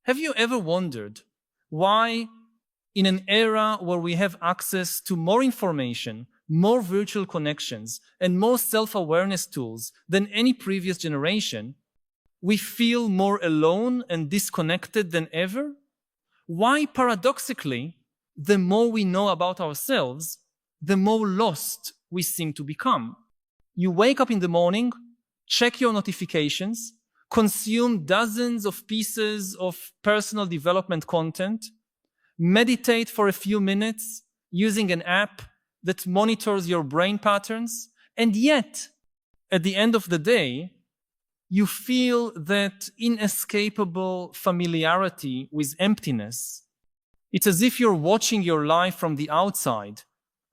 Have you ever wondered why, in an era where we have access to more information, more virtual connections, and more self-awareness tools than any previous generation, we feel more alone and disconnected than ever? Why, paradoxically, the more we know about ourselves, the more lost we seem to become? You wake up in the morning, check your notifications, consume dozens of pieces of personal development content, meditate for a few minutes using an app that monitors your brain patterns, and yet, at the end of the day, you feel that inescapable familiarity with emptiness. It's as if you're watching your life from the outside,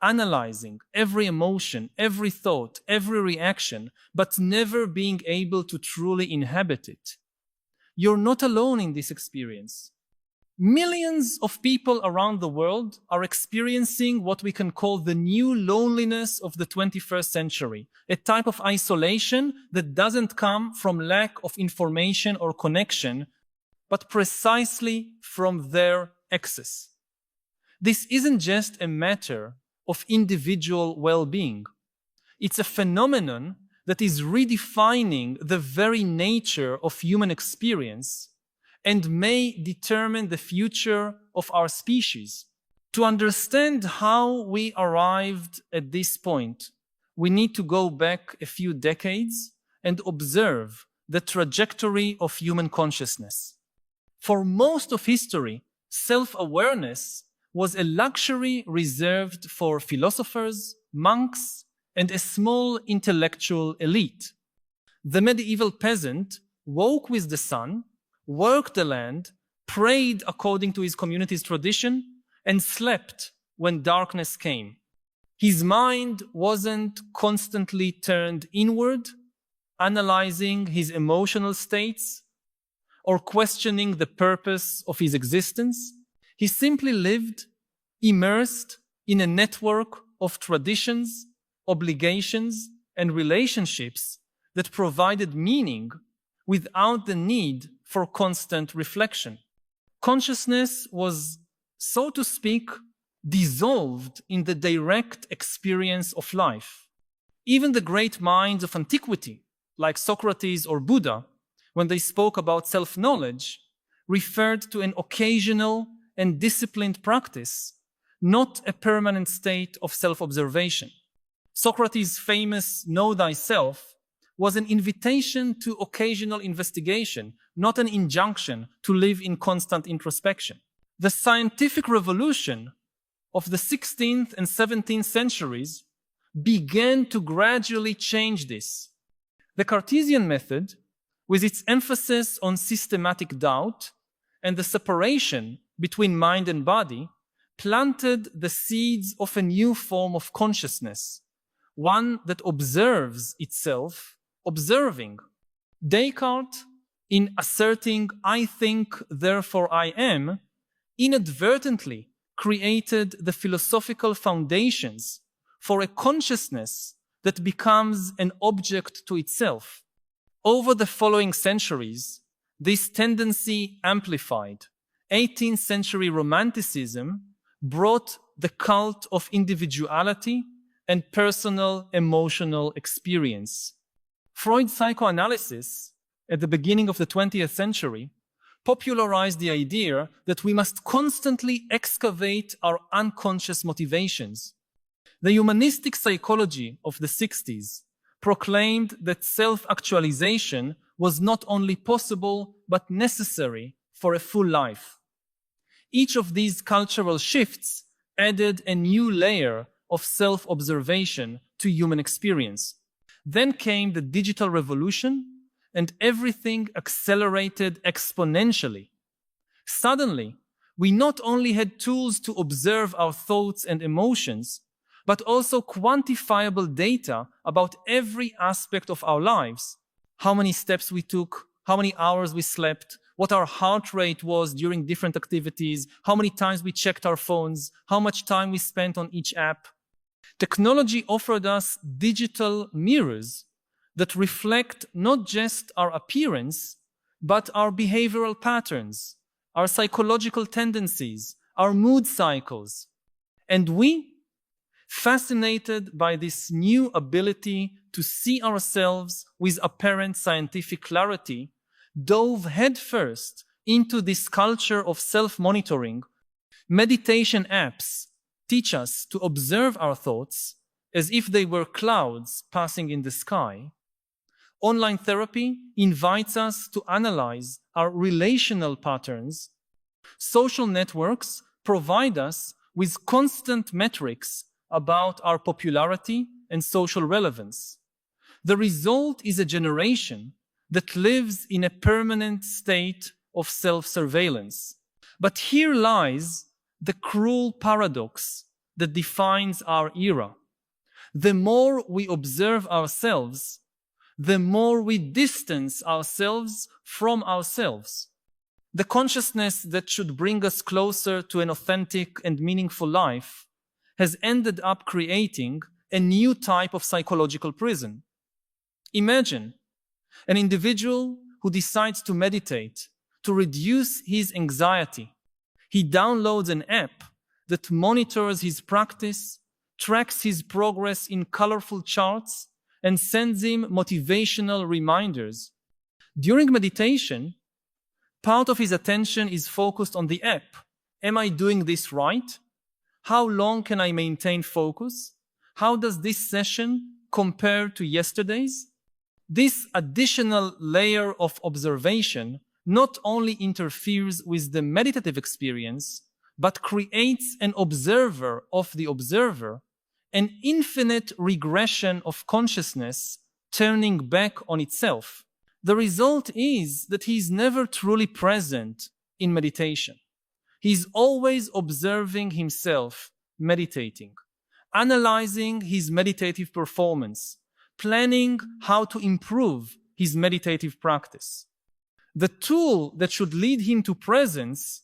analyzing every emotion, every thought, every reaction, but never being able to truly inhabit it. You're not alone in this experience. Millions of people around the world are experiencing what we can call the new loneliness of the 21st century, a type of isolation that doesn't come from lack of information or connection, but precisely from their excess. This isn't just a matter of individual well-being. It's a phenomenon that is redefining the very nature of human experience and may determine the future of our species. To understand how we arrived at this point, we need to go back a few decades and observe the trajectory of human consciousness. For most of history, self-awareness was a luxury reserved for philosophers, monks, and a small intellectual elite. The medieval peasant woke with the sun, worked the land, prayed according to his community's tradition, and slept when darkness came. His mind wasn't constantly turned inward, analyzing his emotional states, or questioning the purpose of his existence. He simply lived, immersed in a network of traditions, obligations, and relationships that provided meaning without the need for constant reflection. Consciousness was, so to speak, dissolved in the direct experience of life. Even the great minds of antiquity, like Socrates or Buddha, when they spoke about self-knowledge, referred to an occasional and disciplined practice, not a permanent state of self-observation. Socrates' famous "Know thyself" was an invitation to occasional investigation, not an injunction to live in constant introspection. The scientific revolution of the 16th and 17th centuries began to gradually change this. The Cartesian method, with its emphasis on systematic doubt and the separation between mind and body, planted the seeds of a new form of consciousness, one that observes itself, observing. Descartes, in asserting "I think, therefore I am," inadvertently created the philosophical foundations for a consciousness that becomes an object to itself. Over the following centuries, this tendency amplified. 18th century Romanticism brought the cult of individuality and personal emotional experience. Freud's psychoanalysis, at the beginning of the 20th century, popularized the idea that we must constantly excavate our unconscious motivations. The humanistic psychology of the 60s proclaimed that self-actualization was not only possible but necessary for a full life. Each of these cultural shifts added a new layer of self-observation to human experience. Then came the digital revolution, and everything accelerated exponentially. Suddenly, we not only had tools to observe our thoughts and emotions, but also quantifiable data about every aspect of our lives. How many steps we took, how many hours we slept, what our heart rate was during different activities, how many times we checked our phones, how much time we spent on each app. Technology offered us digital mirrors that reflect not just our appearance, but our behavioral patterns, our psychological tendencies, our mood cycles. And we, fascinated by this new ability to see ourselves with apparent scientific clarity, dove headfirst into this culture of self-monitoring. Meditation apps teach us to observe our thoughts as if they were clouds passing in the sky. Online therapy invites us to analyze our relational patterns. Social networks provide us with constant metrics about our popularity and social relevance. The result is a generation that lives in a permanent state of self-surveillance. But here lies the cruel paradox that defines our era. The more we observe ourselves, the more we distance ourselves from ourselves. The consciousness that should bring us closer to an authentic and meaningful life has ended up creating a new type of psychological prison. Imagine an individual who decides to meditate to reduce his anxiety. He downloads an app that monitors his practice, tracks his progress in colorful charts, and sends him motivational reminders. During meditation, part of his attention is focused on the app. Am I doing this right? How long can I maintain focus? How does this session compare to yesterday's? This additional layer of observation not only interferes with the meditative experience, but creates an observer of the observer, an infinite regression of consciousness turning back on itself. The result is that he is never truly present in meditation. He is always observing himself meditating, analyzing his meditative performance, planning how to improve his meditative practice. The tool that should lead him to presence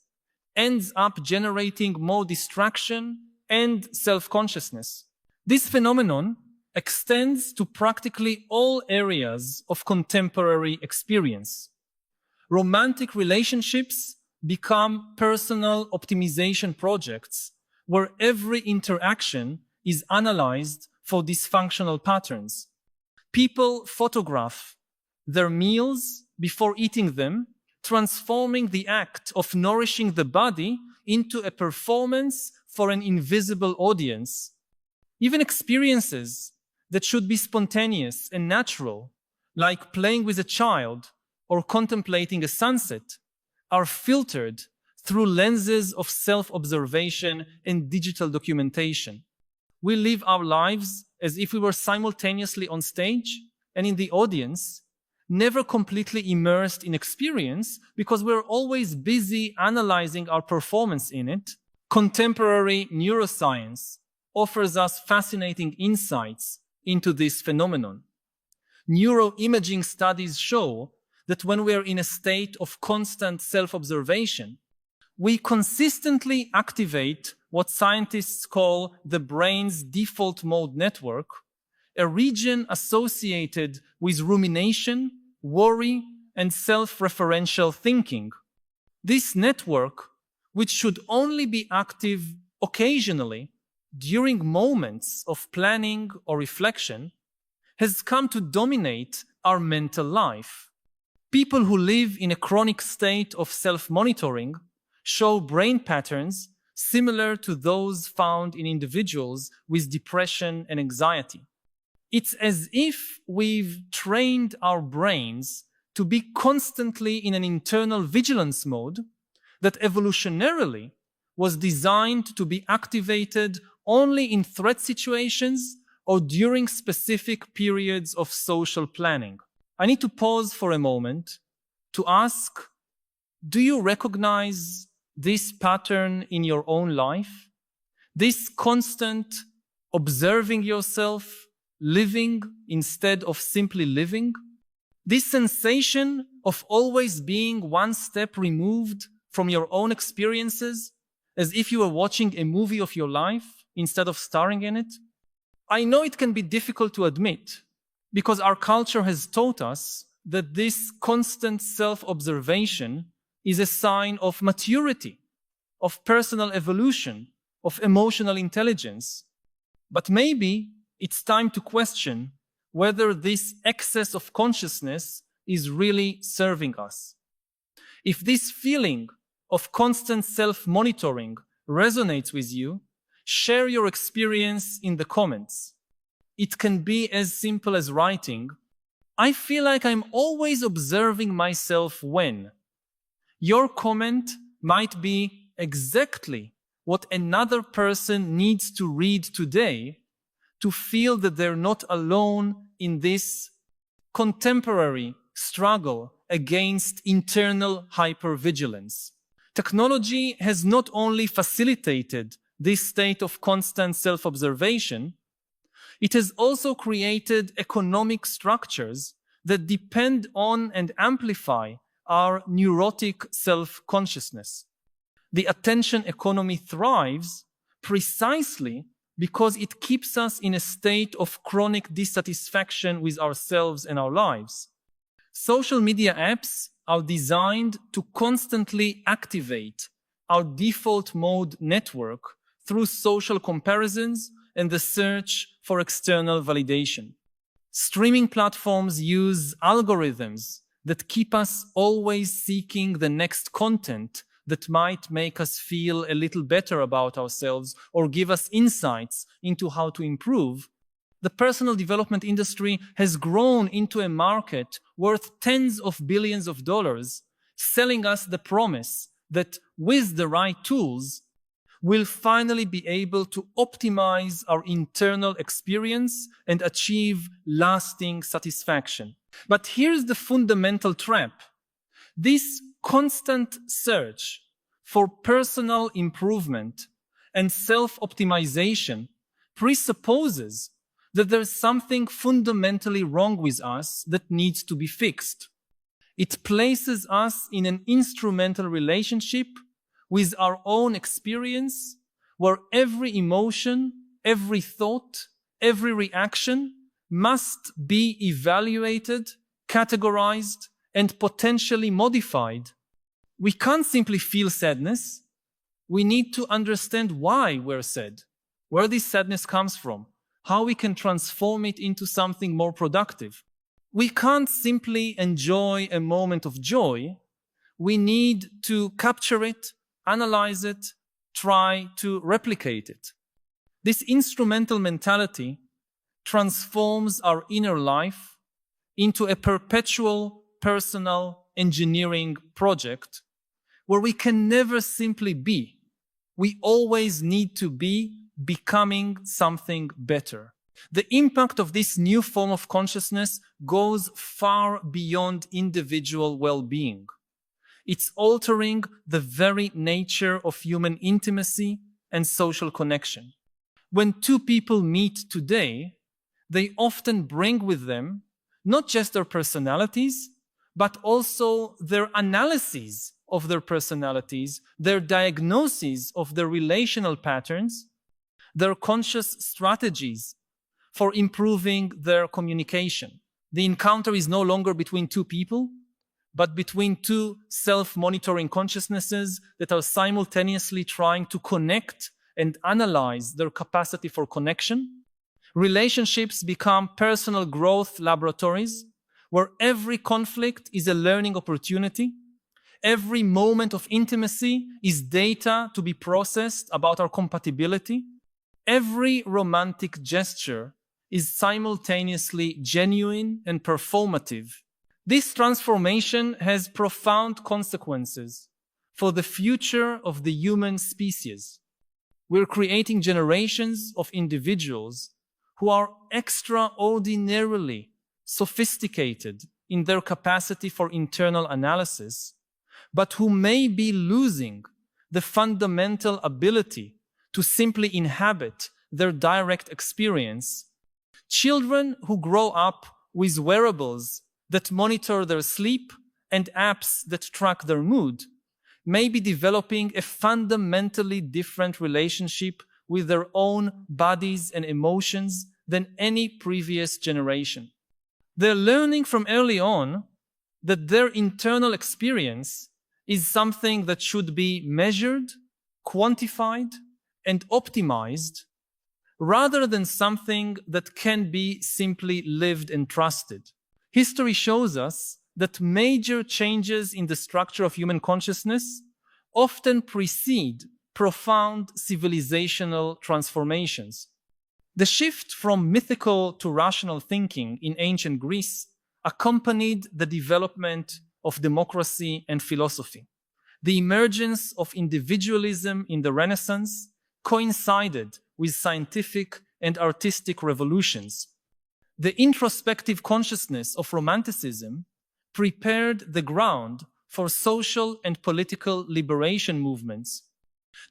ends up generating more distraction and self-consciousness. This phenomenon extends to practically all areas of contemporary experience. Romantic relationships become personal optimization projects where every interaction is analyzed for dysfunctional patterns. People photograph their meals before eating them, transforming the act of nourishing the body into a performance for an invisible audience. Even experiences that should be spontaneous and natural, like playing with a child or contemplating a sunset, are filtered through lenses of self-observation and digital documentation. We live our lives as if we were simultaneously on stage and in the audience, never completely immersed in experience because we're always busy analyzing our performance in it. Contemporary neuroscience offers us fascinating insights into this phenomenon. Neuroimaging studies show that when we are in a state of constant self-observation, we consistently activate what scientists call the brain's default mode network, a region associated with rumination, worry, and self-referential thinking. This network, which should only be active occasionally during moments of planning or reflection, has come to dominate our mental life. People who live in a chronic state of self-monitoring show brain patterns similar to those found in individuals with depression and anxiety. It's as if we've trained our brains to be constantly in an internal vigilance mode that evolutionarily was designed to be activated only in threat situations or during specific periods of social planning. I need to pause for a moment to ask, do you recognize this pattern in your own life? This constant observing yourself, living instead of simply living? This sensation of always being one step removed from your own experiences, as if you were watching a movie of your life instead of starring in it? I know it can be difficult to admit, because our culture has taught us that this constant self-observation is a sign of maturity, of personal evolution, of emotional intelligence. But maybe it's time to question whether this excess of consciousness is really serving us. If this feeling of constant self-monitoring resonates with you, share your experience in the comments. It can be as simple as writing, "I feel like I'm always observing myself when." Your comment might be exactly what another person needs to read today to feel that they're not alone in this contemporary struggle against internal hypervigilance. Technology has not only facilitated this state of constant self-observation, it has also created economic structures that depend on and amplify our neurotic self-consciousness. The attention economy thrives precisely because it keeps us in a state of chronic dissatisfaction with ourselves and our lives. Social media apps are designed to constantly activate our default mode network through social comparisons and the search for external validation. Streaming platforms use algorithms that keep us always seeking the next content that might make us feel a little better about ourselves or give us insights into how to improve. The personal development industry has grown into a market worth tens of billions of dollars, selling us the promise that with the right tools, we'll finally be able to optimize our internal experience and achieve lasting satisfaction. But here's the fundamental trap. This constant search for personal improvement and self-optimization presupposes that there's something fundamentally wrong with us that needs to be fixed. It places us in an instrumental relationship with our own experience, where every emotion, every thought, every reaction must be evaluated, categorized, and potentially modified. We can't simply feel sadness. We need to understand why we're sad, where this sadness comes from, how we can transform it into something more productive. We can't simply enjoy a moment of joy. We need to capture it, analyze it, try to replicate it. This instrumental mentality transforms our inner life into a perpetual personal engineering project where we can never simply be. We always need to be becoming something better. The impact of this new form of consciousness goes far beyond individual well-being. It's altering the very nature of human intimacy and social connection. When two people meet today, they often bring with them not just their personalities, but also their analyses of their personalities, their diagnoses of their relational patterns, their conscious strategies for improving their communication. The encounter is no longer between two people, but between two self-monitoring consciousnesses that are simultaneously trying to connect and analyze their capacity for connection. Relationships become personal growth laboratories where every conflict is a learning opportunity. Every moment of intimacy is data to be processed about our compatibility. Every romantic gesture is simultaneously genuine and performative. This transformation has profound consequences for the future of the human species. We're creating generations of individuals who are extraordinarily sophisticated in their capacity for internal analysis, but who may be losing the fundamental ability to simply inhabit their direct experience. Children who grow up with wearables that monitor their sleep and apps that track their mood may be developing a fundamentally different relationship with their own bodies and emotions than any previous generation. They're learning from early on that their internal experience is something that should be measured, quantified, and optimized, rather than something that can be simply lived and trusted. History shows us that major changes in the structure of human consciousness often precede profound civilizational transformations. The shift from mythical to rational thinking in ancient Greece accompanied the development of democracy and philosophy. The emergence of individualism in the Renaissance coincided with scientific and artistic revolutions. The introspective consciousness of Romanticism prepared the ground for social and political liberation movements.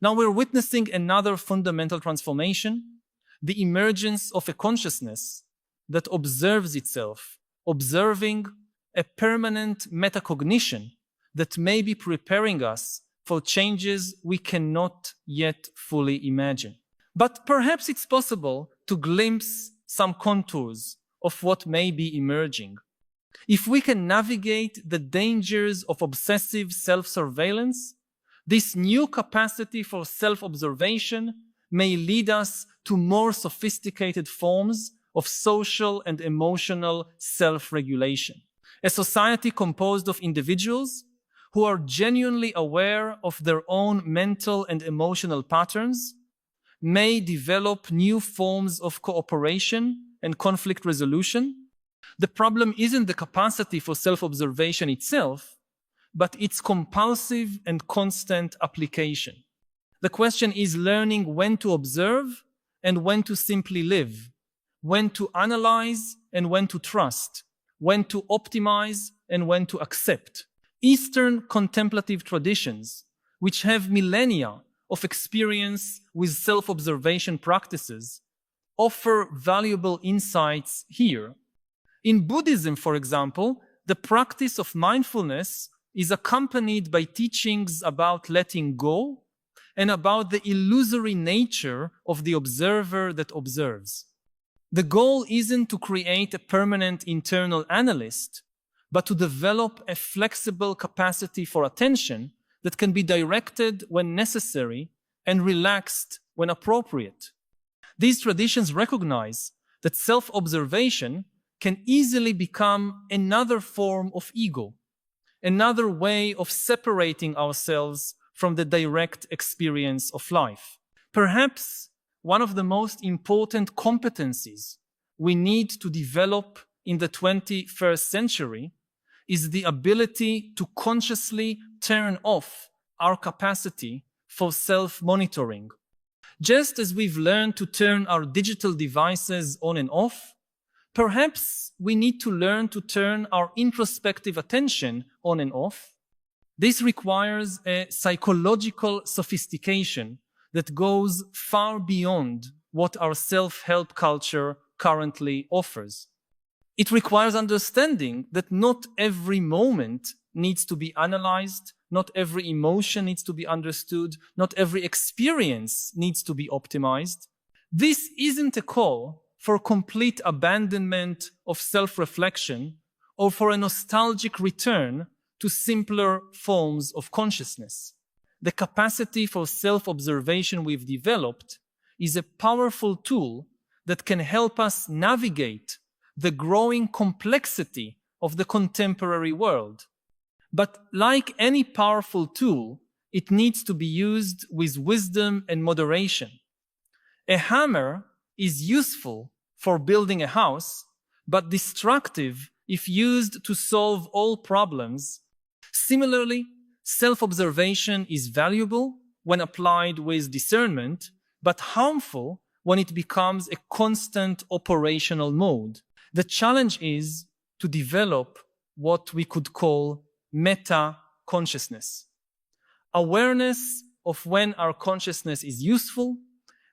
Now we're witnessing another fundamental transformation, the emergence of a consciousness that observes itself, observing a permanent metacognition that may be preparing us for changes we cannot yet fully imagine. But perhaps it's possible to glimpse some contours of what may be emerging. If we can navigate the dangers of obsessive self-surveillance, this new capacity for self-observation may lead us to more sophisticated forms of social and emotional self-regulation. A society composed of individuals who are genuinely aware of their own mental and emotional patterns may develop new forms of cooperation and conflict resolution. The problem isn't the capacity for self-observation itself, but its compulsive and constant application. The question is learning when to observe and when to simply live, when to analyze and when to trust, when to optimize and when to accept. Eastern contemplative traditions, which have millennia of experience with self-observation practices, offer valuable insights here. In Buddhism, for example, the practice of mindfulness is accompanied by teachings about letting go and about the illusory nature of the observer that observes. The goal isn't to create a permanent internal analyst, but to develop a flexible capacity for attention that can be directed when necessary and relaxed when appropriate. These traditions recognize that self-observation can easily become another form of ego, another way of separating ourselves from the direct experience of life. Perhaps one of the most important competencies we need to develop in the 21st century is the ability to consciously turn off our capacity for self-monitoring. Just as we've learned to turn our digital devices on and off, perhaps we need to learn to turn our introspective attention on and off. This requires a psychological sophistication that goes far beyond what our self-help culture currently offers. It requires understanding that not every moment needs to be analyzed, not every emotion needs to be understood, not every experience needs to be optimized. This isn't a call for complete abandonment of self-reflection or for a nostalgic return to simpler forms of consciousness. The capacity for self-observation we've developed is a powerful tool that can help us navigate the growing complexity of the contemporary world. But like any powerful tool, it needs to be used with wisdom and moderation. A hammer is useful for building a house, but destructive if used to solve all problems. Similarly, self-observation is valuable when applied with discernment, but harmful when it becomes a constant operational mode. The challenge is to develop what we could call meta-consciousness. Awareness of when our consciousness is useful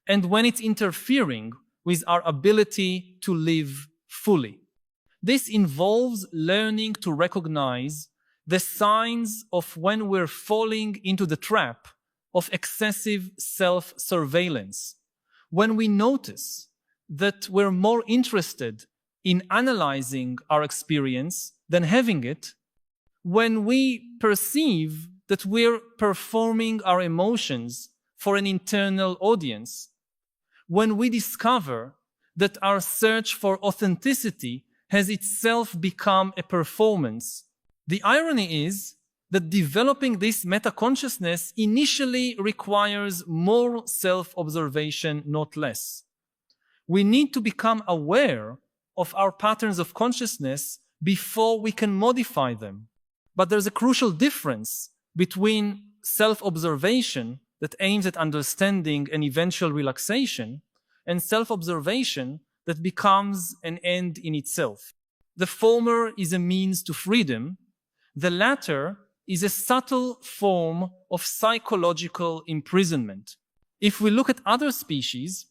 and when it's interfering with our ability to live fully. This involves learning to recognize the signs of when we're falling into the trap of excessive self-surveillance. When we notice that we're more interested in analyzing our experience than having it, when we perceive that we're performing our emotions for an internal audience. When we discover that our search for authenticity has itself become a performance, the irony is that developing this meta-consciousness initially requires more self-observation, not less. We need to become aware of our patterns of consciousness before we can modify them. But there's a crucial difference between self-observation that aims at understanding and eventual relaxation and self-observation that becomes an end in itself. The former is a means to freedom. The latter is a subtle form of psychological imprisonment. If we look at other species,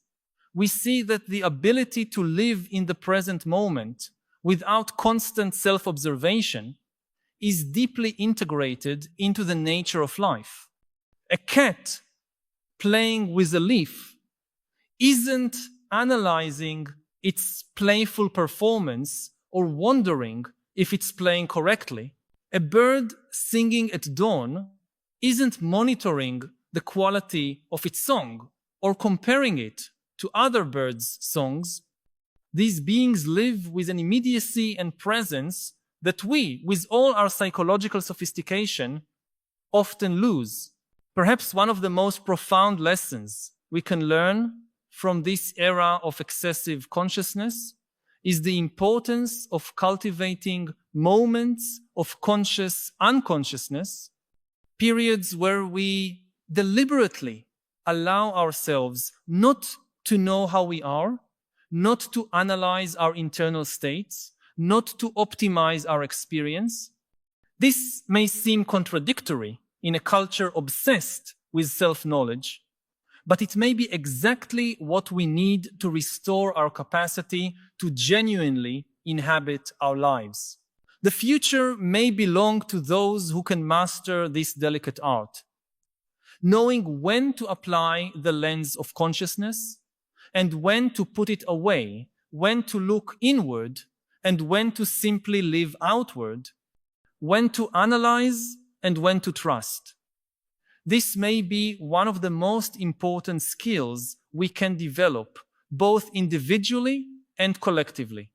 we see that the ability to live in the present moment without constant self-observation is deeply integrated into the nature of life. A cat playing with a leaf isn't analyzing its playful performance or wondering if it's playing correctly. A bird singing at dawn isn't monitoring the quality of its song or comparing it to other birds' songs. These beings live with an immediacy and presence that we, with all our psychological sophistication, often lose. Perhaps one of the most profound lessons we can learn from this era of excessive consciousness is the importance of cultivating moments of conscious unconsciousness, periods where we deliberately allow ourselves not to know how we are, not to analyze our internal states, not to optimize our experience. This may seem contradictory in a culture obsessed with self-knowledge, but it may be exactly what we need to restore our capacity to genuinely inhabit our lives. The future may belong to those who can master this delicate art, knowing when to apply the lens of consciousness and when to put it away, when to look inward and when to simply live outward, when to analyze and when to trust. This may be one of the most important skills we can develop, both individually and collectively.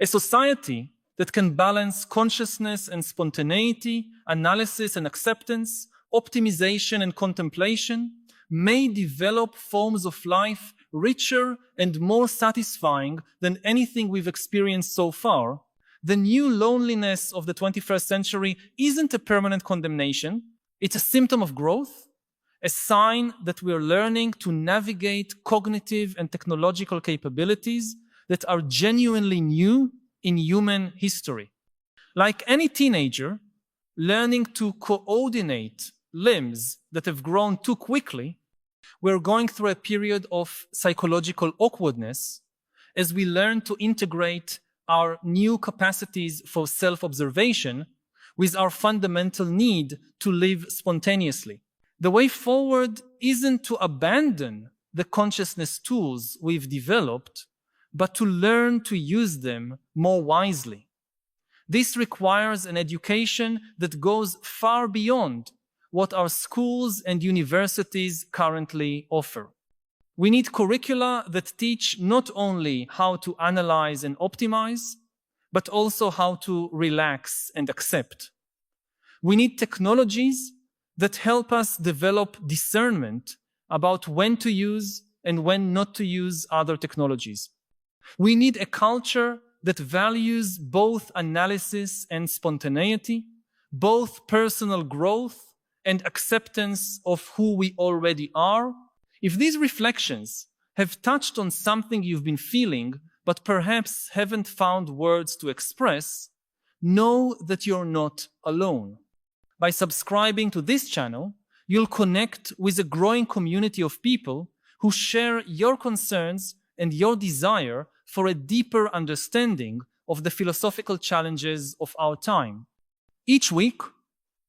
A society that can balance consciousness and spontaneity, analysis and acceptance, optimization and contemplation, may develop forms of life richer and more satisfying than anything we've experienced so far. The new loneliness of the 21st century isn't a permanent condemnation. It's a symptom of growth, a sign that we're learning to navigate cognitive and technological capabilities that are genuinely new in human history. Like any teenager, learning to coordinate limbs that have grown too quickly, we're going through a period of psychological awkwardness as we learn to integrate our new capacities for self-observation with our fundamental need to live spontaneously. The way forward isn't to abandon the consciousness tools we've developed, but to learn to use them more wisely. This requires an education that goes far beyond what our schools and universities currently offer. We need curricula that teach not only how to analyze and optimize, but also how to relax and accept. We need technologies that help us develop discernment about when to use and when not to use other technologies. We need a culture that values both analysis and spontaneity, both personal growth and acceptance of who we already are. If these reflections have touched on something you've been feeling, but perhaps haven't found words to express, know that you're not alone. By subscribing to this channel, you'll connect with a growing community of people who share your concerns and your desire for a deeper understanding of the philosophical challenges of our time. Each week,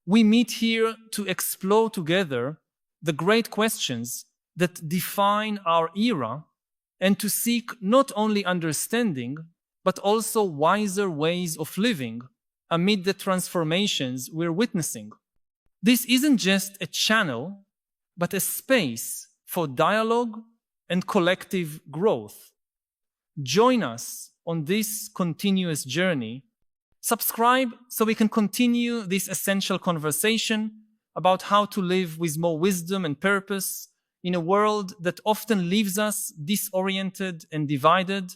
we meet here to explore together the great questions that define our era and to seek not only understanding, but also wiser ways of living amid the transformations we're witnessing. This isn't just a channel, but a space for dialogue and collective growth. Join us on this continuous journey. Subscribe so we can continue this essential conversation about how to live with more wisdom and purpose in a world that often leaves us disoriented and divided.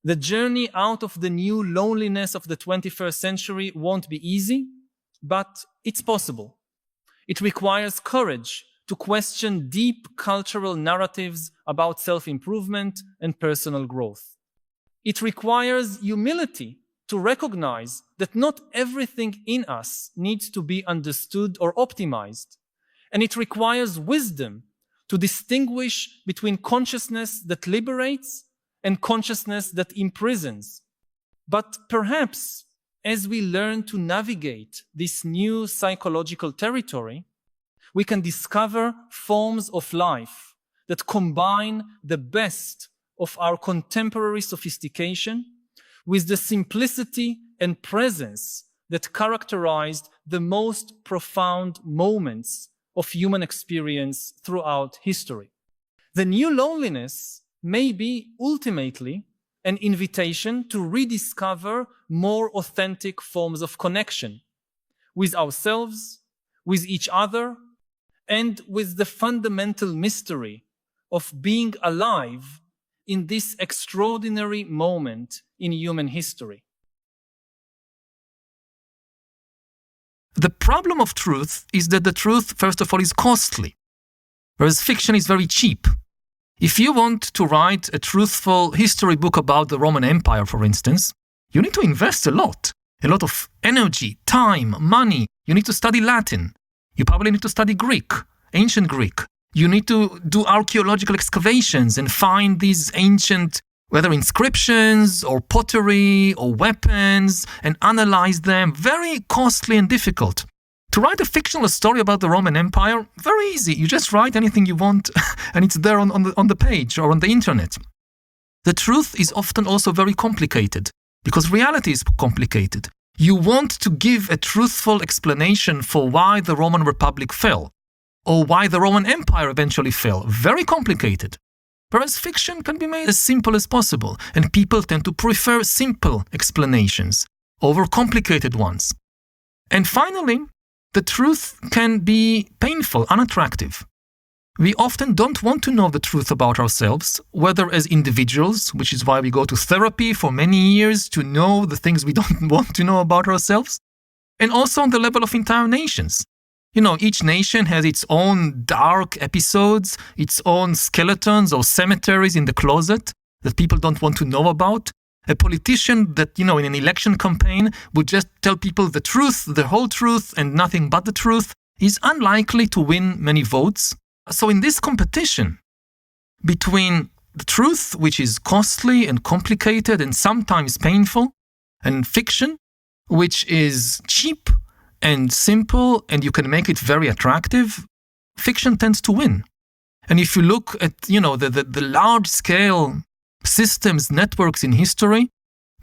The journey out of the new loneliness of the 21st century won't be easy, but it's possible. It requires courage to question deep cultural narratives about self-improvement and personal growth. It requires humility to recognize that not everything in us needs to be understood or optimized. And it requires wisdom to distinguish between consciousness that liberates and consciousness that imprisons. But perhaps as we learn to navigate this new psychological territory, we can discover forms of life that combine the best of our contemporary sophistication with the simplicity and presence that characterized the most profound moments of human experience throughout history. The new loneliness may be ultimately an invitation to rediscover more authentic forms of connection with ourselves, with each other, and with the fundamental mystery of being alive in this extraordinary moment in human history. The problem of truth is that the truth, first of all, is costly, whereas fiction is very cheap. If you want to write a truthful history book about the Roman Empire, for instance, you need to invest a lot of energy, time, money. You need to study Latin. You probably need to study Greek, ancient Greek. You need to do archaeological excavations and find these ancient, whether inscriptions or pottery or weapons, and analyze them. Very costly and difficult. To write a fictional story about the Roman Empire, very easy. You just write anything you want and it's there on the page or on the internet. The truth is often also very complicated because reality is complicated. You want to give a truthful explanation for why the Roman Republic fell or why the Roman Empire eventually fell. Very complicated. Whereas fiction can be made as simple as possible, and people tend to prefer simple explanations over complicated ones. And finally, the truth can be painful, unattractive. We often don't want to know the truth about ourselves, whether as individuals, which is why we go to therapy for many years to know the things we don't want to know about ourselves, and also on the level of entire nations. You know, each nation has its own dark episodes, its own skeletons or cemeteries in the closet that people don't want to know about. A politician that, in an election campaign would just tell people the truth, the whole truth, and nothing but the truth, is unlikely to win many votes. So in this competition between the truth, which is costly and complicated and sometimes painful, and fiction, which is cheap and simple, and you can make it very attractive, fiction tends to win. And if you look at, the large-scale systems, networks in history,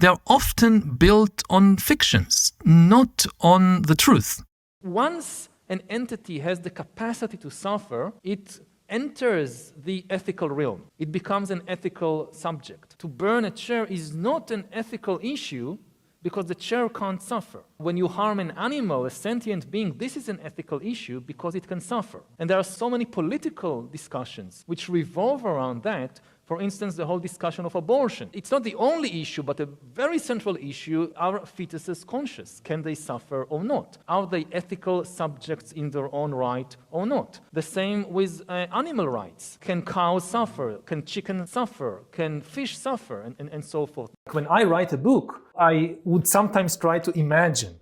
they are often built on fictions, not on the truth. Once an entity has the capacity to suffer, it enters the ethical realm. It becomes an ethical subject. To burn a chair is not an ethical issue, because the chair can't suffer. When you harm an animal, a sentient being, this is an ethical issue because it can suffer. And there are so many political discussions which revolve around that. For instance, the whole discussion of abortion. It's not the only issue, but a very central issue. Are fetuses conscious? Can they suffer or not? Are they ethical subjects in their own right or not? The same with animal rights. Can cows suffer? Can chickens suffer? Can fish suffer? And so forth. When I write a book, I would sometimes try to imagine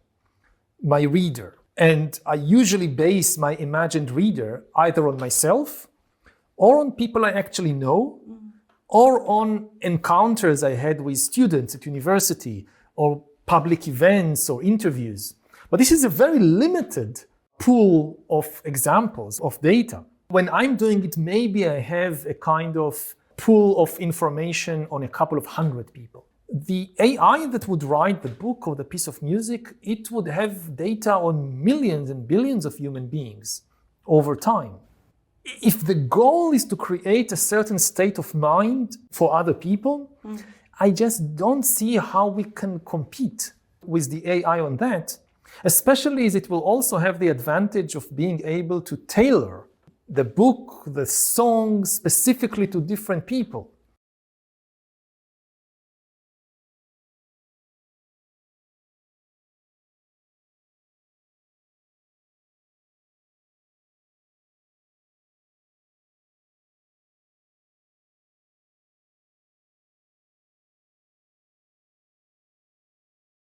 my reader. And I usually base my imagined reader either on myself or on people I actually know, or on encounters I had with students at university, or public events or interviews. But this is a very limited pool of examples of data. When I'm doing it, maybe I have a kind of pool of information on a couple of hundred people. the AI that would write the book or the piece of music, it would have data on millions and billions of human beings over time. If the goal is to create a certain state of mind for other people, I just don't see how we can compete with the AI on that, especially as it will also have the advantage of being able to tailor the book, the song specifically to different people.